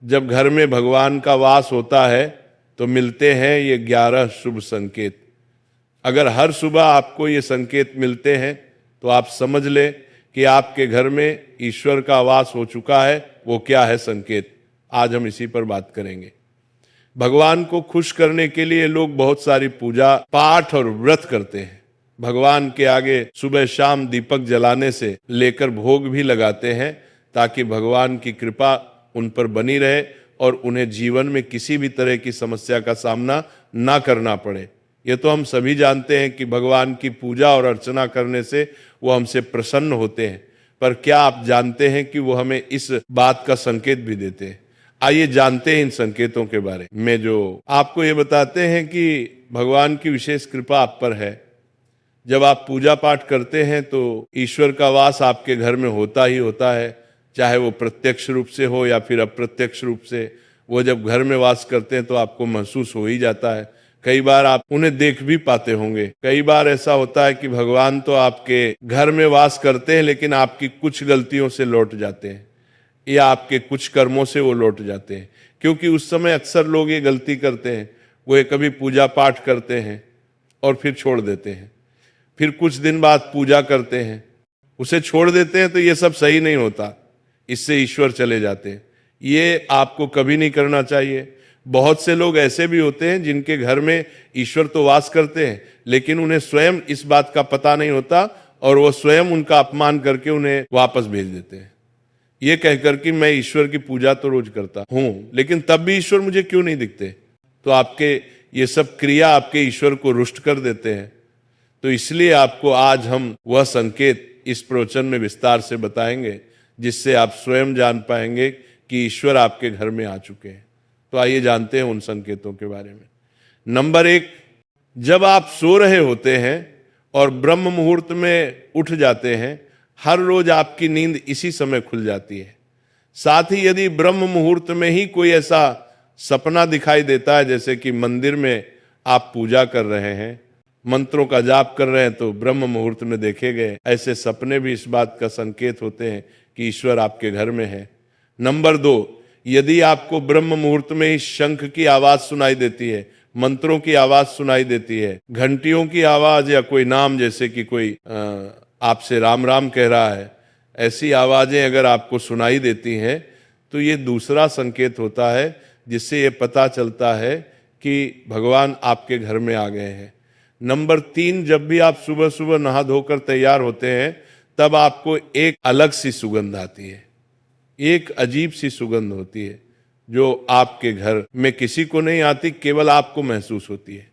जब घर में भगवान का वास होता है तो मिलते हैं ये 11 शुभ संकेत। अगर हर सुबह आपको ये संकेत मिलते हैं तो आप समझ लें कि आपके घर में ईश्वर का वास हो चुका है। वो क्या है संकेत, आज हम इसी पर बात करेंगे। भगवान को खुश करने के लिए लोग बहुत सारी पूजा पाठ और व्रत करते हैं। भगवान के आगे सुबह शाम दीपक जलाने से लेकर भोग भी लगाते हैं ताकि भगवान की कृपा उन पर बनी रहे और उन्हें जीवन में किसी भी तरह की समस्या का सामना ना करना पड़े। ये तो हम सभी जानते हैं कि भगवान की पूजा और अर्चना करने से वो हमसे प्रसन्न होते हैं, पर क्या आप जानते हैं कि वो हमें इस बात का संकेत भी देते हैं? आइए जानते हैं इन संकेतों के बारे में, जो आपको ये बताते हैं कि भगवान की विशेष कृपा आप पर है। जब आप पूजा पाठ करते हैं तो ईश्वर का वास आपके घर में होता ही होता है, चाहे वो प्रत्यक्ष रूप से हो या फिर अप्रत्यक्ष रूप से। वो जब घर में वास करते हैं तो आपको महसूस हो ही जाता है। कई बार आप उन्हें देख भी पाते होंगे। कई बार ऐसा होता है कि भगवान तो आपके घर में वास करते हैं लेकिन आपकी कुछ गलतियों से लौट जाते हैं या आपके कुछ कर्मों से वो लौट जाते हैं, क्योंकि उस समय अक्सर लोग ये गलती करते हैं। वो कभी पूजा पाठ करते हैं और फिर छोड़ देते हैं, फिर कुछ दिन बाद पूजा करते हैं, उसे छोड़ देते हैं, तो ये सब सही नहीं होता, इससे ईश्वर चले जाते हैं। ये आपको कभी नहीं करना चाहिए। बहुत से लोग ऐसे भी होते हैं जिनके घर में ईश्वर तो वास करते हैं लेकिन उन्हें स्वयं इस बात का पता नहीं होता और वो स्वयं उनका अपमान करके उन्हें वापस भेज देते हैं, ये कहकर कि मैं ईश्वर की पूजा तो रोज करता हूं लेकिन तब भी ईश्वर मुझे क्यों नहीं दिखते। तो आपके ये सब क्रिया आपके ईश्वर को रुष्ट कर देते हैं। तो इसलिए आपको आज हम वह संकेत इस प्रवचन में विस्तार से बताएंगे जिससे आप स्वयं जान पाएंगे कि ईश्वर आपके घर में आ चुके हैं। तो आइए जानते हैं उन संकेतों के बारे में। नंबर 1, जब आप सो रहे होते हैं और ब्रह्म मुहूर्त में उठ जाते हैं, हर रोज आपकी नींद इसी समय खुल जाती है। साथ ही यदि ब्रह्म मुहूर्त में ही कोई ऐसा सपना दिखाई देता है, जैसे कि मंदिर में आप पूजा कर रहे हैं, मंत्रों का जाप कर रहे हैं, तो ब्रह्म मुहूर्त में देखे गए ऐसे सपने भी इस बात का संकेत होते हैं कि ईश्वर आपके घर में है। नंबर 2, यदि आपको ब्रह्म मुहूर्त में ही शंख की आवाज सुनाई देती है, मंत्रों की आवाज सुनाई देती है, घंटियों की आवाज या कोई नाम, जैसे कि कोई आपसे राम राम कह रहा है, ऐसी आवाजें अगर आपको सुनाई देती हैं तो ये दूसरा संकेत होता है जिससे ये पता चलता है कि भगवान आपके घर में आ गए हैं। नंबर 3, जब भी आप सुबह सुबह नहा धोकर तैयार होते हैं तब आपको एक अलग सी सुगंध आती है, एक अजीब सी सुगंध होती है जो आपके घर में किसी को नहीं आती, केवल आपको महसूस होती है।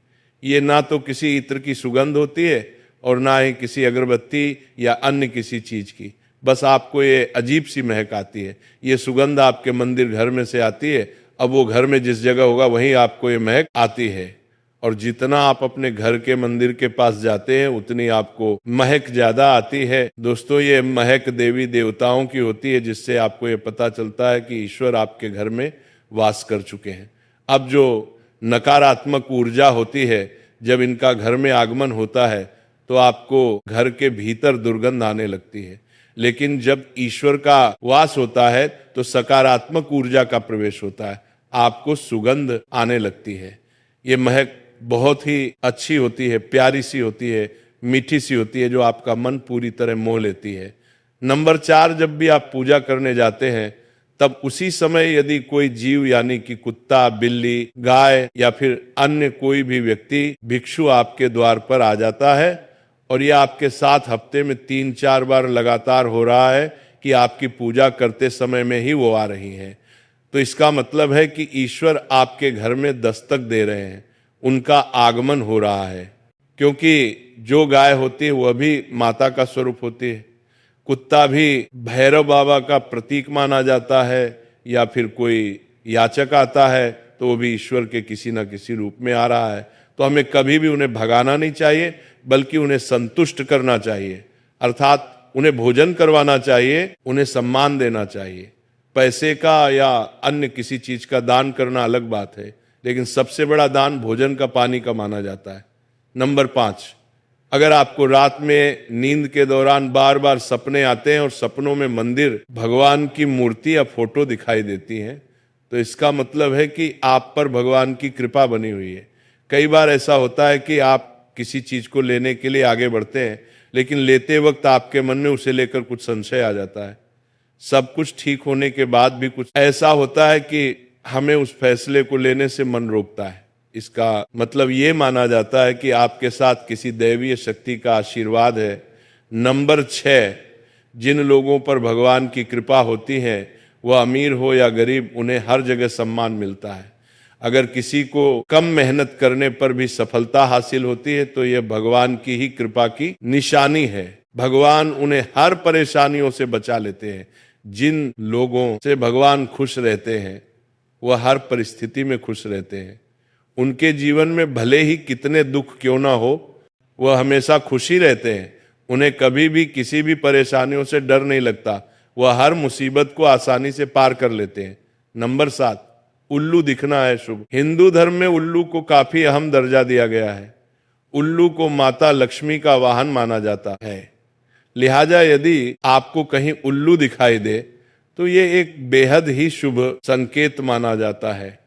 ये ना तो किसी इत्र की सुगंध होती है और ना ही किसी अगरबत्ती या अन्य किसी चीज की, बस आपको ये अजीब सी महक आती है। ये सुगंध आपके मंदिर घर में से आती है। अब वो घर में जिस जगह होगा वहीं आपको ये महक आती है, और जितना आप अपने घर के मंदिर के पास जाते हैं उतनी आपको महक ज्यादा आती है। दोस्तों, ये महक देवी देवताओं की होती है जिससे आपको ये पता चलता है कि ईश्वर आपके घर में वास कर चुके हैं। अब जो नकारात्मक ऊर्जा होती है, जब इनका घर में आगमन होता है तो आपको घर के भीतर दुर्गंध आने लगती है, लेकिन जब ईश्वर का वास होता है तो सकारात्मक ऊर्जा का प्रवेश होता है, आपको सुगंध आने लगती है। ये महक बहुत ही अच्छी होती है, प्यारी सी होती है, मीठी सी होती है, जो आपका मन पूरी तरह मोह लेती है। नंबर 4, जब भी आप पूजा करने जाते हैं तब उसी समय यदि कोई जीव यानी कि कुत्ता, बिल्ली, गाय या फिर अन्य कोई भी व्यक्ति, भिक्षु आपके द्वार पर आ जाता है और यह आपके साथ हफ्ते में 3-4 बार लगातार हो रहा है कि आपकी पूजा करते समय में ही वो आ रही हैं, तो इसका मतलब है कि ईश्वर आपके घर में दस्तक दे रहे हैं, उनका आगमन हो रहा है। क्योंकि जो गाय होती है वह भी माता का स्वरूप होती है, कुत्ता भी भैरव बाबा का प्रतीक माना जाता है, या फिर कोई याचक आता है तो वो भी ईश्वर के किसी न किसी रूप में आ रहा है। तो हमें कभी भी उन्हें भगाना नहीं चाहिए, बल्कि उन्हें संतुष्ट करना चाहिए, अर्थात उन्हें भोजन करवाना चाहिए, उन्हें सम्मान देना चाहिए। पैसे का या अन्य किसी चीज का दान करना अलग बात है, लेकिन सबसे बड़ा दान भोजन का, पानी का माना जाता है। नंबर 5, अगर आपको रात में नींद के दौरान बार बार सपने आते हैं और सपनों में मंदिर, भगवान की मूर्ति या फोटो दिखाई देती हैं, तो इसका मतलब है कि आप पर भगवान की कृपा बनी हुई है। कई बार ऐसा होता है कि आप किसी चीज को लेने के लिए आगे बढ़ते हैं, लेकिन लेते वक्त आपके मन में उसे लेकर कुछ संशय आ जाता है। सब कुछ ठीक होने के बाद भी कुछ ऐसा होता है कि हमें उस फैसले को लेने से मन रोकता है। इसका मतलब ये माना जाता है कि आपके साथ किसी दैवीय शक्ति का आशीर्वाद है। नंबर 6, जिन लोगों पर भगवान की कृपा होती है, वह अमीर हो या गरीब, उन्हें हर जगह सम्मान मिलता है। अगर किसी को कम मेहनत करने पर भी सफलता हासिल होती है तो यह भगवान की ही कृपा की निशानी है। भगवान उन्हें हर परेशानियों से बचा लेते हैं। जिन लोगों से भगवान खुश रहते हैं वह हर परिस्थिति में खुश रहते हैं। उनके जीवन में भले ही कितने दुख क्यों ना हो, वह हमेशा खुशी रहते हैं। उन्हें कभी भी किसी भी परेशानियों से डर नहीं लगता। वह हर मुसीबत को आसानी से पार कर लेते हैं। नंबर 7, उल्लू दिखना है शुभ। हिंदू धर्म में उल्लू को काफी अहम दर्जा दिया गया है। उल्लू को माता लक्ष्मी का वाहन माना जाता है। लिहाजा यदि आपको कहीं उल्लू दिखाई दे तो ये एक बेहद ही शुभ संकेत माना जाता है।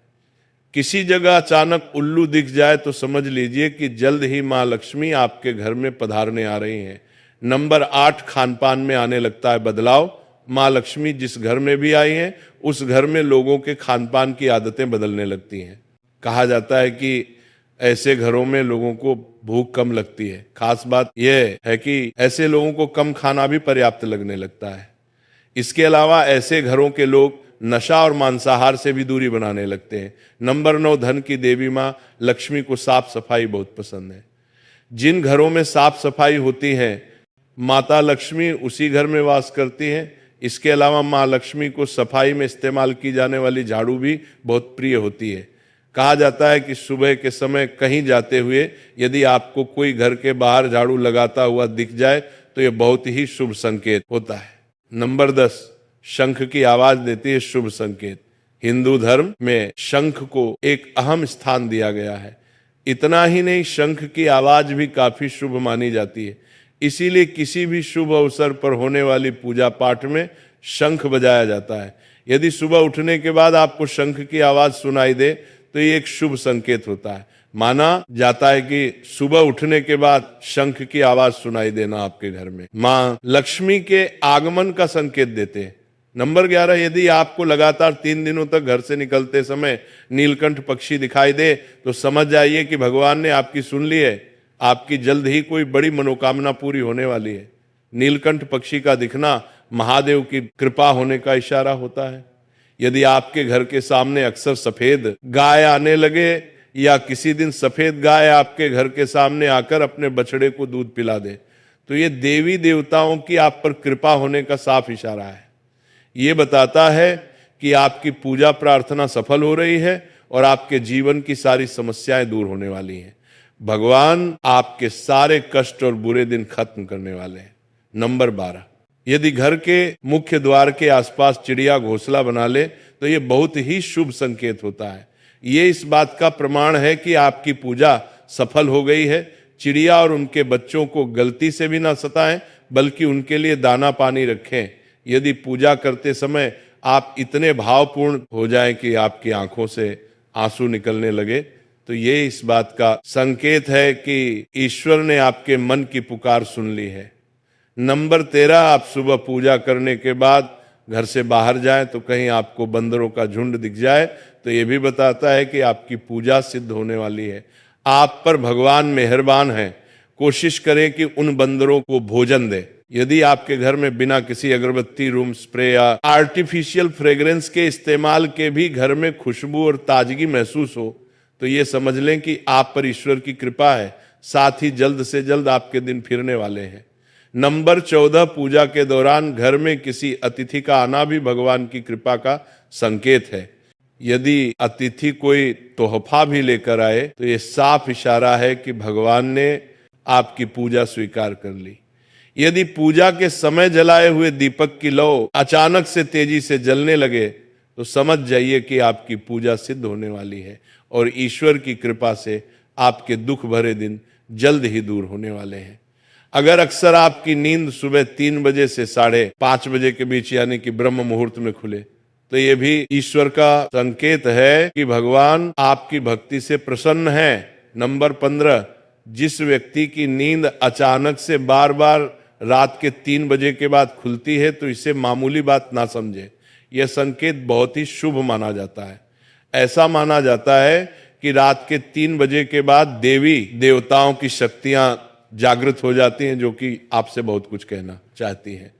किसी जगह अचानक उल्लू दिख जाए तो समझ लीजिए कि जल्द ही माँ लक्ष्मी आपके घर में पधारने आ रही हैं। नंबर 8, खानपान में आने लगता है बदलाव। माँ लक्ष्मी जिस घर में भी आई हैं उस घर में लोगों के खानपान की आदतें बदलने लगती हैं। कहा जाता है कि ऐसे घरों में लोगों को भूख कम लगती है। खास बात यह है कि ऐसे लोगों को कम खाना भी पर्याप्त लगने लगता है। इसके अलावा ऐसे घरों के लोग नशा और मांसाहार से भी दूरी बनाने लगते हैं। नंबर 9, धन की देवी माँ लक्ष्मी को साफ सफाई बहुत पसंद है। जिन घरों में साफ सफाई होती है माता लक्ष्मी उसी घर में वास करती है। इसके अलावा माँ लक्ष्मी को सफाई में इस्तेमाल की जाने वाली झाड़ू भी बहुत प्रिय होती है। कहा जाता है कि सुबह के समय कहीं जाते हुए यदि आपको कोई घर के बाहर झाड़ू लगाता हुआ दिख जाए तो यह बहुत ही शुभ संकेत होता है। नंबर 10, शंख की आवाज देती है शुभ संकेत। हिंदू धर्म में शंख को एक अहम स्थान दिया गया है। इतना ही नहीं, शंख की आवाज भी काफी शुभ मानी जाती है। इसीलिए किसी भी शुभ अवसर पर होने वाली पूजा पाठ में शंख बजाया जाता है। यदि सुबह उठने के बाद आपको शंख की आवाज सुनाई दे तो ये एक शुभ संकेत होता है। माना जाता है कि सुबह उठने के बाद शंख की आवाज सुनाई देना आपके घर में माँ लक्ष्मी के आगमन का संकेत देते हैं। नंबर 11, यदि आपको लगातार 3 दिनों तक घर से निकलते समय नीलकंठ पक्षी दिखाई दे तो समझ जाइए कि भगवान ने आपकी सुन ली है। आपकी जल्द ही कोई बड़ी मनोकामना पूरी होने वाली है। नीलकंठ पक्षी का दिखना महादेव की कृपा होने का इशारा होता है। यदि आपके घर के सामने अक्सर सफेद गाय आने लगे या किसी दिन सफेद गाय आपके घर के सामने आकर अपने बछड़े को दूध पिला दे तो ये देवी देवताओं की आप पर कृपा होने का साफ इशारा है। ये बताता है कि आपकी पूजा प्रार्थना सफल हो रही है और आपके जीवन की सारी समस्याएं दूर होने वाली हैं। भगवान आपके सारे कष्ट और बुरे दिन खत्म करने वाले हैं। नंबर 12, यदि घर के मुख्य द्वार के आसपास चिड़िया घोंसला बना ले तो ये बहुत ही शुभ संकेत होता है। ये इस बात का प्रमाण है कि आपकी पूजा सफल हो गई है। चिड़िया और उनके बच्चों को गलती से भी ना सताएं, बल्कि उनके लिए दाना पानी रखें। यदि पूजा करते समय आप इतने भावपूर्ण हो जाएं कि आपकी आंखों से आंसू निकलने लगे तो ये इस बात का संकेत है कि ईश्वर ने आपके मन की पुकार सुन ली है। नंबर 13, आप सुबह पूजा करने के बाद घर से बाहर जाएं तो कहीं आपको बंदरों का झुंड दिख जाए तो ये भी बताता है कि आपकी पूजा सिद्ध होने वाली है। आप पर भगवान मेहरबान हैं। कोशिश करें कि उन बंदरों को भोजन दें। यदि आपके घर में बिना किसी अगरबत्ती, रूम स्प्रे या आर्टिफिशियल फ्रेग्रेंस के इस्तेमाल के भी घर में खुशबू और ताजगी महसूस हो तो ये समझ लें कि आप पर ईश्वर की कृपा है। साथ ही जल्द से जल्द आपके दिन फिरने वाले हैं। नंबर 14, पूजा के दौरान घर में किसी अतिथि का आना भी भगवान की कृपा का संकेत है। यदि अतिथि कोई तोहफा भी लेकर आए तो ये साफ इशारा है कि भगवान ने आपकी पूजा स्वीकार कर ली। यदि पूजा के समय जलाए हुए दीपक की लौ अचानक से तेजी से जलने लगे तो समझ जाइए कि आपकी पूजा सिद्ध होने वाली है और ईश्वर की कृपा से आपके दुख भरे दिन जल्द ही दूर होने वाले हैं। अगर अक्सर आपकी नींद सुबह 3 बजे से 5:30 बजे के बीच यानी कि ब्रह्म मुहूर्त में खुले तो ये भी ईश्वर का संकेत है कि भगवान आपकी भक्ति से प्रसन्न है। नंबर 15, जिस व्यक्ति की नींद अचानक से बार बार रात के 3 बजे के बाद खुलती है तो इसे मामूली बात ना समझे। यह संकेत बहुत ही शुभ माना जाता है। ऐसा माना जाता है कि रात के 3 बजे के बाद देवी देवताओं की शक्तियां जागृत हो जाती हैं, जो कि आपसे बहुत कुछ कहना चाहती हैं।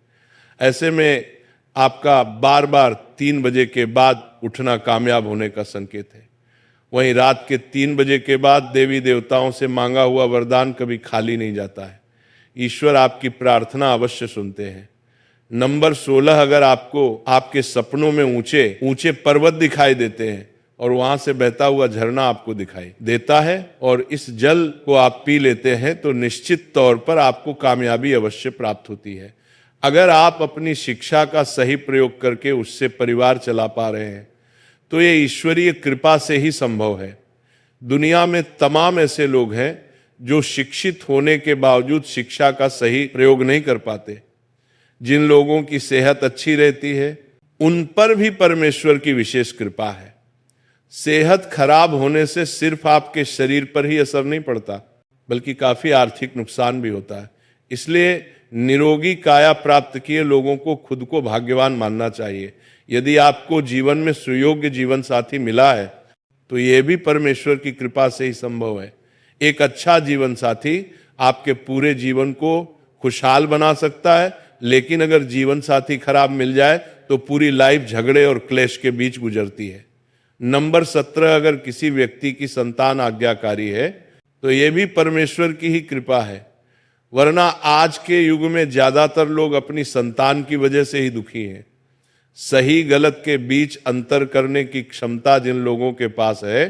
ऐसे में आपका बार बार 3 बजे के बाद उठना कामयाब होने का संकेत है। वहीं रात के 3 बजे के बाद देवी देवताओं से मांगा हुआ वरदान कभी खाली नहीं जाता है। ईश्वर आपकी प्रार्थना अवश्य सुनते हैं। नंबर 16, अगर आपको आपके सपनों में ऊंचे ऊंचे पर्वत दिखाई देते हैं और वहां से बहता हुआ झरना आपको दिखाई देता है और इस जल को आप पी लेते हैं तो निश्चित तौर पर आपको कामयाबी अवश्य प्राप्त होती है। अगर आप अपनी शिक्षा का सही प्रयोग करके उससे परिवार चला पा रहे हैं तो ये ईश्वरीय कृपा से ही संभव है। दुनिया में तमाम ऐसे लोग हैं जो शिक्षित होने के बावजूद शिक्षा का सही प्रयोग नहीं कर पाते। जिन लोगों की सेहत अच्छी रहती है उन पर भी परमेश्वर की विशेष कृपा है। सेहत खराब होने से सिर्फ आपके शरीर पर ही असर नहीं पड़ता, बल्कि काफी आर्थिक नुकसान भी होता है। इसलिए निरोगी काया प्राप्त किए लोगों को खुद को भाग्यवान मानना चाहिए। यदि आपको जीवन में सुयोग्य जीवन साथी मिला है तो यह भी परमेश्वर की कृपा से ही संभव है। एक अच्छा जीवन साथी आपके पूरे जीवन को खुशहाल बना सकता है, लेकिन अगर जीवन साथी खराब मिल जाए तो पूरी लाइफ झगड़े और क्लेश के बीच गुजरती है। नंबर 17, अगर किसी व्यक्ति की संतान आज्ञाकारी है तो यह भी परमेश्वर की ही कृपा है, वरना आज के युग में ज्यादातर लोग अपनी संतान की वजह से ही दुखी हैं। सही गलत के बीच अंतर करने की क्षमता जिन लोगों के पास है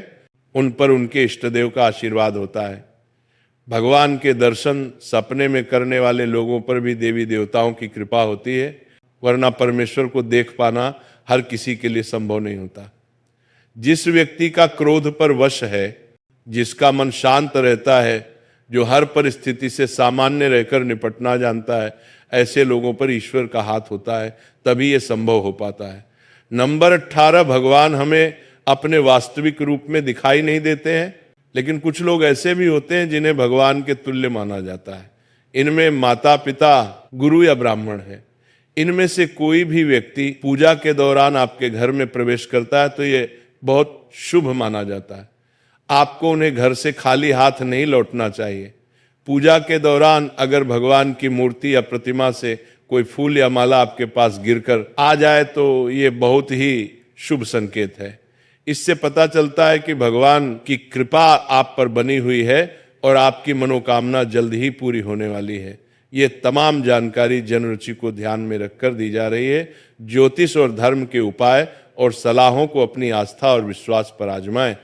उन पर उनके इष्टदेव का आशीर्वाद होता है। भगवान के दर्शन सपने में करने वाले लोगों पर भी देवी देवताओं की कृपा होती है, वरना परमेश्वर को देख पाना हर किसी के लिए संभव नहीं होता। जिस व्यक्ति का क्रोध पर वश है, जिसका मन शांत रहता है, जो हर परिस्थिति से सामान्य रहकर निपटना जानता है, ऐसे लोगों पर ईश्वर का हाथ होता है, तभी ये संभव हो पाता है। नंबर 18, भगवान हमें अपने वास्तविक रूप में दिखाई नहीं देते हैं, लेकिन कुछ लोग ऐसे भी होते हैं जिन्हें भगवान के तुल्य माना जाता है। इनमें माता पिता, गुरु या ब्राह्मण है। इनमें से कोई भी व्यक्ति पूजा के दौरान आपके घर में प्रवेश करता है तो ये बहुत शुभ माना जाता है। आपको उन्हें घर से खाली हाथ नहीं लौटना चाहिए। पूजा के दौरान अगर भगवान की मूर्ति या प्रतिमा से कोई फूल या माला आपके पास गिरकर आ जाए तो ये बहुत ही शुभ संकेत है। इससे पता चलता है कि भगवान की कृपा आप पर बनी हुई है और आपकी मनोकामना जल्द ही पूरी होने वाली है। ये तमाम जानकारी जनरुचि को ध्यान में रखकर दी जा रही है। ज्योतिष और धर्म के उपाय और सलाहों को अपनी आस्था और विश्वास पर आजमाएं।